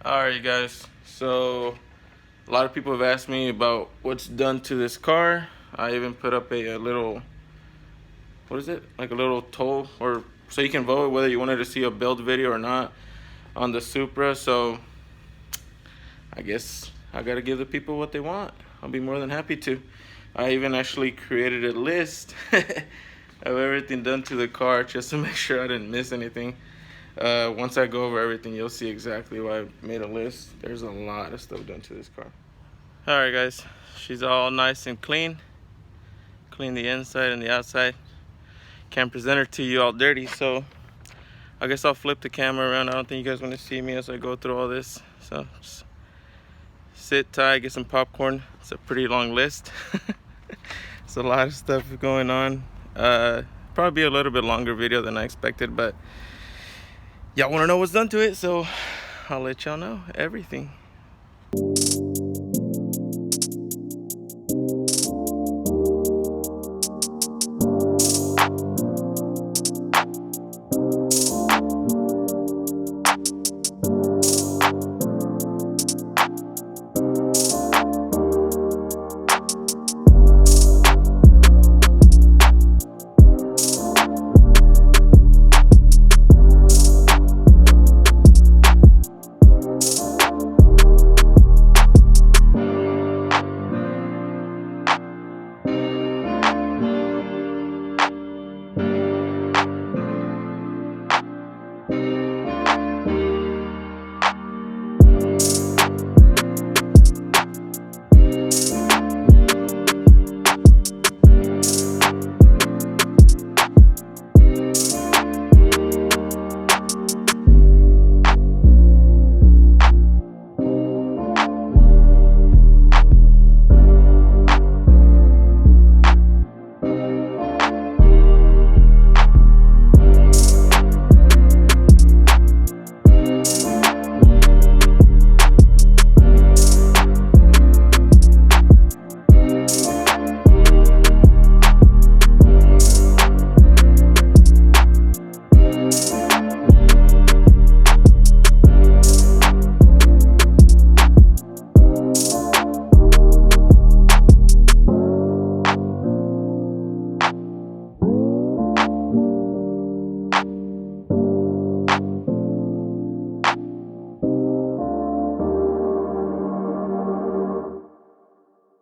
Alright guys, so a lot of people have asked me about what's done to this car. I even put up a little, what is it? Like a little toll, or so you can vote whether you wanted to see a build video or not on the Supra. So I guess I gotta give the people what they want. I'll be more than happy to. I even actually created a list of everything done to the car just to make sure I didn't miss anything. Once I go over everything, you'll see exactly why I made a list. There's a lot of stuff done to this car. Alright guys, she's all nice and clean. Clean the inside and the outside. Can't present her to you all dirty, so I guess I'll flip the camera around. I don't think you guys want to see me as I go through all this. So just sit tight, get some popcorn. It's a pretty long list. It's a lot of stuff going on. Probably be a little bit longer video than I expected, but y'all want to know what's done to it, so I'll let y'all know everything.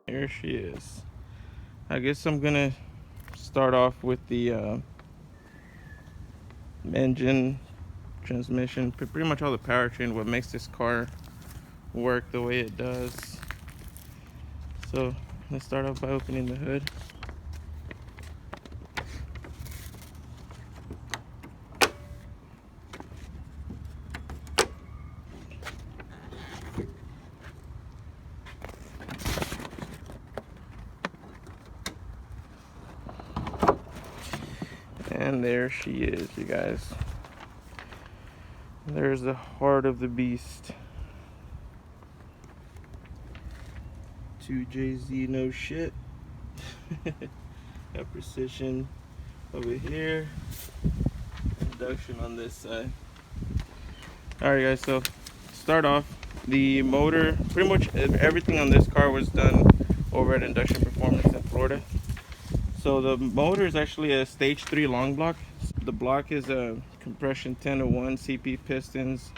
Here she is. I guess I'm gonna start off with the engine, transmission, pretty much all the powertrain, what makes this car work the way it does. So let's start off by opening the hood. And there she is, you guys. There's the heart of the beast. 2JZ, no shit. Got precision over here. Induction on this side. Alright guys, so start off. The motor, pretty much everything on this car was done over at Induction Performance in Florida. So the motor is actually a stage 3 long block. The block is a compression 10-1 CP pistons,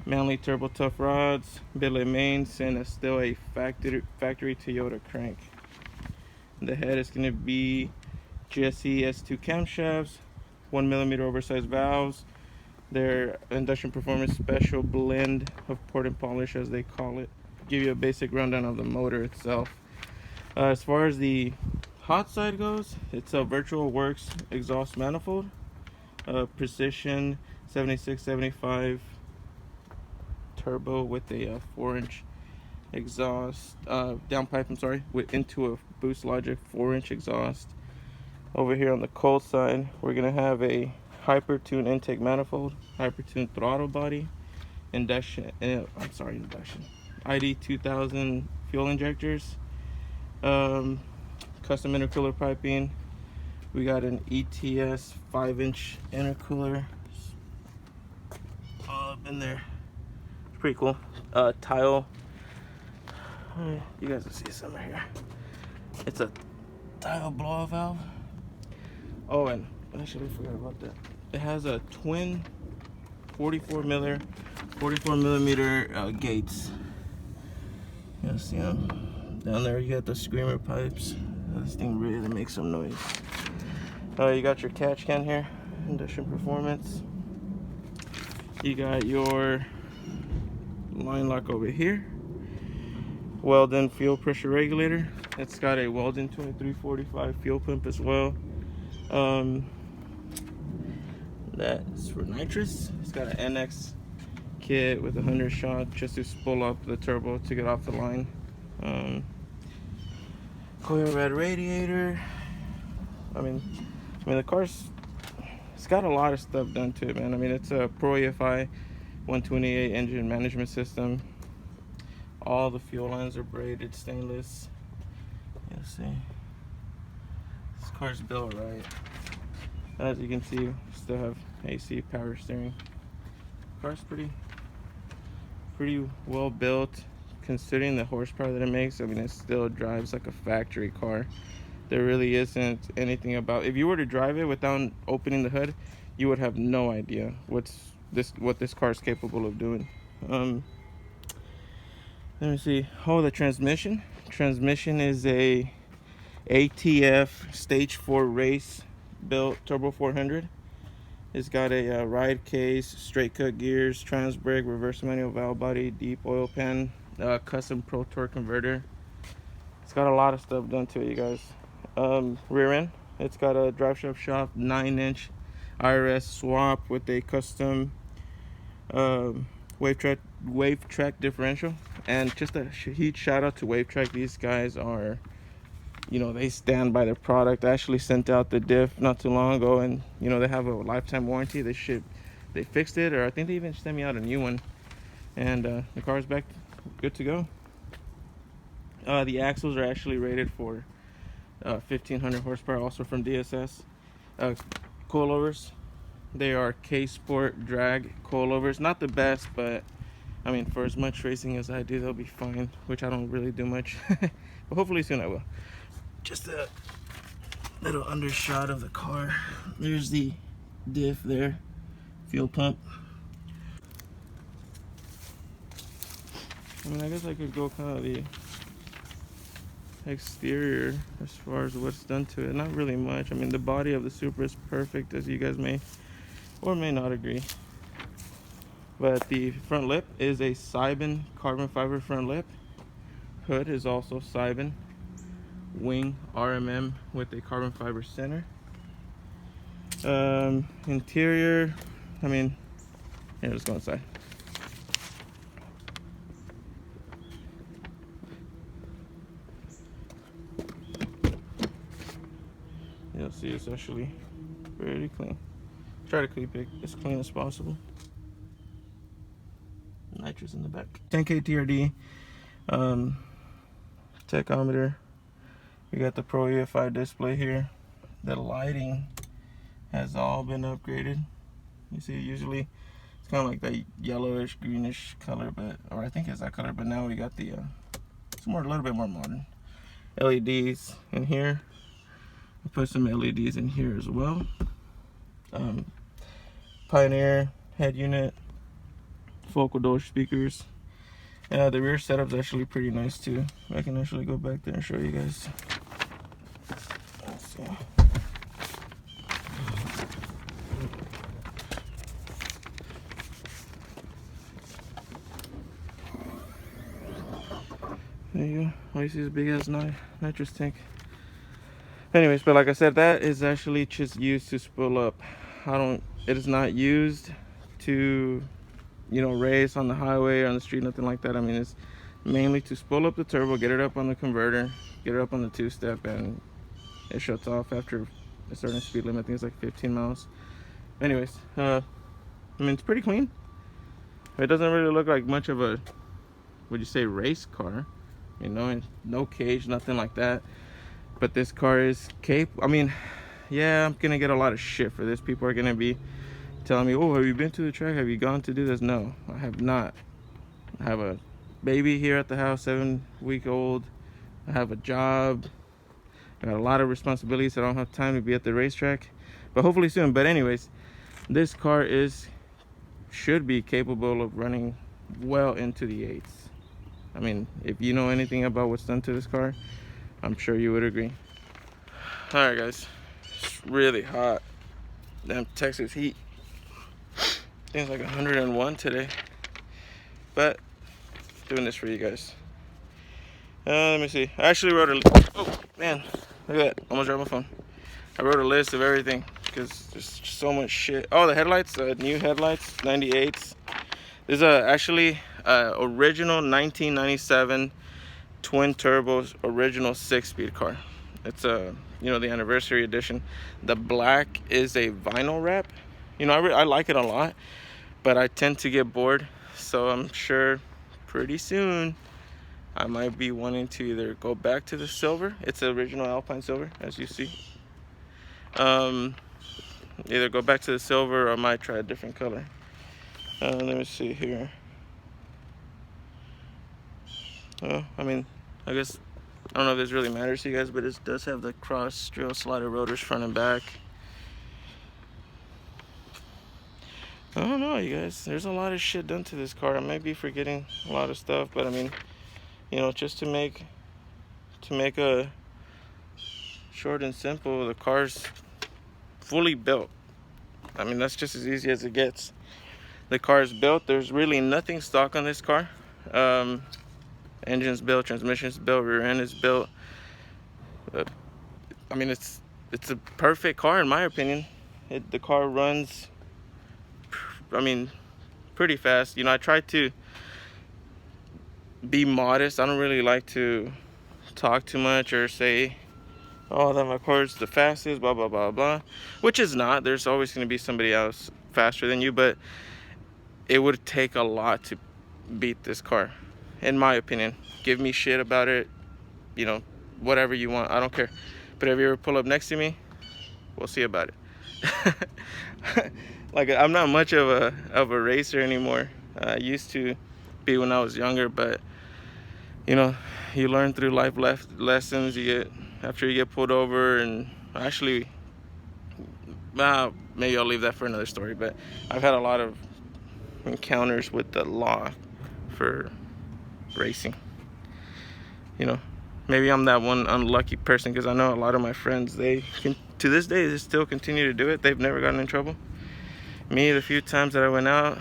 Manley turbo tough rods, billet mains, and still a factory Toyota crank. The head is going to be GSE S2 camshafts, 1mm oversized valves. Their Induction Performance special blend of port and polish, as they call it. Give you a basic rundown of the motor itself. As far as the hot side goes, it's a Virtual Works exhaust manifold, precision 7675 turbo with a 4-inch exhaust, downpipe, I'm sorry, into a Boost Logic 4-inch exhaust. Over here on the cold side, we're gonna have a Hypertune intake manifold, Hypertune throttle body, induction, ID 2000 fuel injectors, custom intercooler piping. We got an ETS 5-inch intercooler all up in there. Pretty cool. Tile. You guys will see some right here. It's a tile blow-off valve. Oh, and actually, I forgot about that. It has a twin 44 millimeter gates. You'll see them down there. You got the screamer pipes. This thing really makes some noise. You got your catch can here, Induction Performance. You got your line lock over here. Weldon fuel pressure regulator. It's got a Weldon 2345 fuel pump as well. That's for nitrous. It's got an NX kit with a 100 shot just to spool up the turbo to get off the line. Coil red radiator. I mean the car's, it's got a lot of stuff done to it, man. I mean, it's a Pro EFI 128 engine management system. All the fuel lines are braided stainless. You'll see. This car's built right. As you can see, we still have AC power steering. Car's pretty well built considering the horsepower that it makes. I mean, it still drives like a factory car. There really isn't anything about, if you were to drive it without opening the hood, you would have no idea what this car is capable of doing. Let me see. Oh, the transmission is a ATF stage 4 race built turbo 400. It's got a ride case, straight cut gears, trans brake, reverse manual valve body, deep oil pan, custom pro torque converter. It's got a lot of stuff done to it, you guys. Rear end, it's got a drive shaft shop 9-inch IRS swap with a custom wave track differential. And just a huge shout out to Wave Track. These guys are, you know, they stand by their product. I actually sent out the diff not too long ago, and you know, they have a lifetime warranty. They fixed it, or I think they even sent me out a new one, and the car's back good to go. The axles are actually rated for 1500 horsepower, also from DSS. Coilovers, they are K-Sport drag coilovers. Not the best, but I mean, for as much racing as I do, they'll be fine, which I don't really do much. But hopefully soon I will. Just a little undershot of the car. There's the diff there, fuel pump. I mean, I guess I could go kind of the exterior as far as what's done to it. Not really much. I mean, the body of the Supra is perfect, as you guys may or may not agree. But the front lip is a Cybin carbon fiber front lip. Hood is also Cybin. Wing RMM with a carbon fiber center. Interior, I mean, here, let's go inside. You'll see it's actually very clean. Try to keep it as clean as possible. Nitrous in the back. 10K TRD, tachometer. We got the Pro EFI display here. The lighting has all been upgraded. You see, usually it's kind of like that yellowish, greenish color, or I think it's that color, but now we got the it's a little bit more modern. LEDs in here. I put some LEDs in here as well. Pioneer head unit, focal Dolce speakers. The rear setup's actually pretty nice too. I can actually go back there and show you guys. Let's see. There you go. All you see is a big ass nitrous tank. Anyways, but like I said, that is actually just used to spool up. It is not used to, you know, race on the highway or on the street, nothing like that. I mean, it's mainly to spool up the turbo, get it up on the converter, get it up on the two-step, and it shuts off after a certain speed limit. I think it's like 15 miles. Anyways, I mean, it's pretty clean. It doesn't really look like much of a, would you say, race car? You know, no cage, nothing like that. But this car is capable. I mean, yeah, I'm gonna get a lot of shit for this. People are gonna be telling me, oh, have you been to the track? Have you gone to do this? No, I have not. I have a baby here at the house, 7-week-old. I have a job. I got a lot of responsibilities. I don't have time to be at the racetrack, but hopefully soon. But anyways, this car should be capable of running well into the 8s. I mean, if you know anything about what's done to this car, I'm sure you would agree. All right, guys, it's really hot. Damn Texas heat. I think it's like 101 today, but doing this for you guys. Let me see. I actually wrote oh man, look at that, almost dropped my phone. I wrote a list of everything because there's so much shit. Oh, the headlights, new headlights, 98s. This is actually original 1997 twin turbos original 6-speed car. It's a the anniversary edition. The black is a vinyl wrap. I like it a lot, but I tend to get bored, so I'm sure pretty soon I might be wanting to either go back to the silver. It's the original Alpine silver, as you see. Either go back to the silver or I might try a different color. Let me see here. Oh, I mean, I guess, I don't know if this really matters to you guys, but it does have the cross strial slider rotors front and back. I don't know, you guys. There's a lot of shit done to this car. I might be forgetting a lot of stuff, but I mean, just to make a short and simple, the car's fully built. I mean, that's just as easy as it gets. The car is built. There's really nothing stock on this car. Engine's built, transmission's built, rear end is built. I mean, it's a perfect car in my opinion. The car runs, I mean, pretty fast. I try to be modest. I don't really like to talk too much or say, oh, that my car's the fastest, blah blah blah blah, which is not. There's always going to be somebody else faster than you, but it would take a lot to beat this car, in my opinion. Give me shit about it, whatever you want, I don't care. But if you ever pull up next to me, we'll see about it. Like, I'm not much of a racer anymore. I used to be when I was younger, but you learn through life lessons. After you get pulled over, and actually, maybe I'll leave that for another story. But I've had a lot of encounters with the law for racing. Maybe I'm that one unlucky person, because I know a lot of my friends, to this day, they still continue to do it. They've never gotten in trouble. Me, the few times that I went out,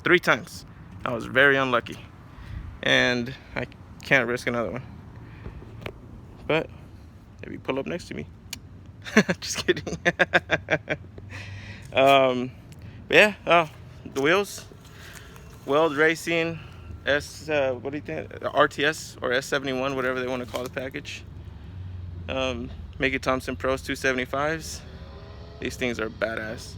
3 times, I was very unlucky, and I can't risk another one. But if you pull up next to me, just kidding. Yeah, the wheels, Weld Racing what do you think, RTS or S71, whatever they want to call the package. Mickey Thompson Pros 275s. These things are badass.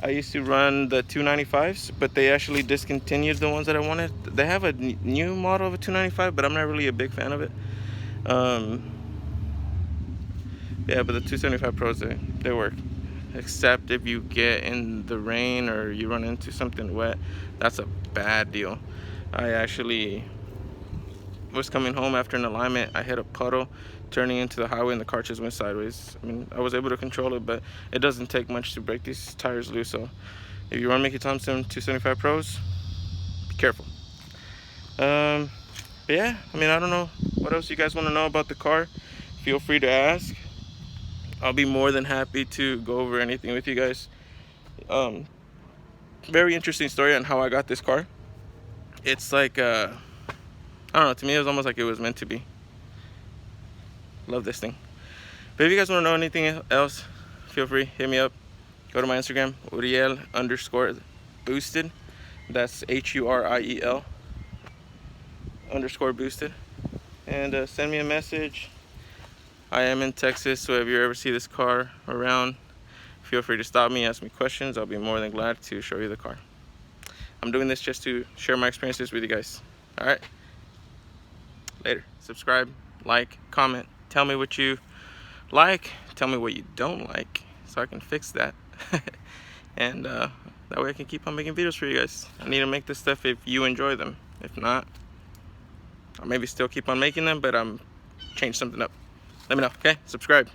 I used to run the 295s, but they actually discontinued the ones that I wanted. They have a new model of a 295, but I'm not really a big fan of it. Yeah, but the 275 Pros, they work. Except if you get in the rain or you run into something wet, that's a bad deal. I actually was coming home after an alignment. I hit a puddle turning into the highway, and the car just went sideways. I mean, I was able to control it, but it doesn't take much to break these tires loose. So if you run Mickey Thompson 275 Pros, be careful. But yeah, I mean, I don't know what else you guys want to know about the car. Feel free to ask. I'll be more than happy to go over anything with you guys. Very interesting story on how I got this car. It's like, I don't know, to me it was almost like it was meant to be. Love this thing. But if you guys want to know anything else, feel free, hit me up. Go to my Instagram, Uriel_boosted. That's HURIEL _boosted. And send me a message. I am in Texas, so if you ever see this car around, feel free to stop me, ask me questions. I'll be more than glad to show you the car. I'm doing this just to share my experiences with you guys. All right? Later. Subscribe, like, comment. Tell me what you like. Tell me what you don't like so I can fix that. And That way I can keep on making videos for you guys. I need to make this stuff if you enjoy them. If not, I'll maybe still keep on making them, but change something up. Let me know, okay? Subscribe.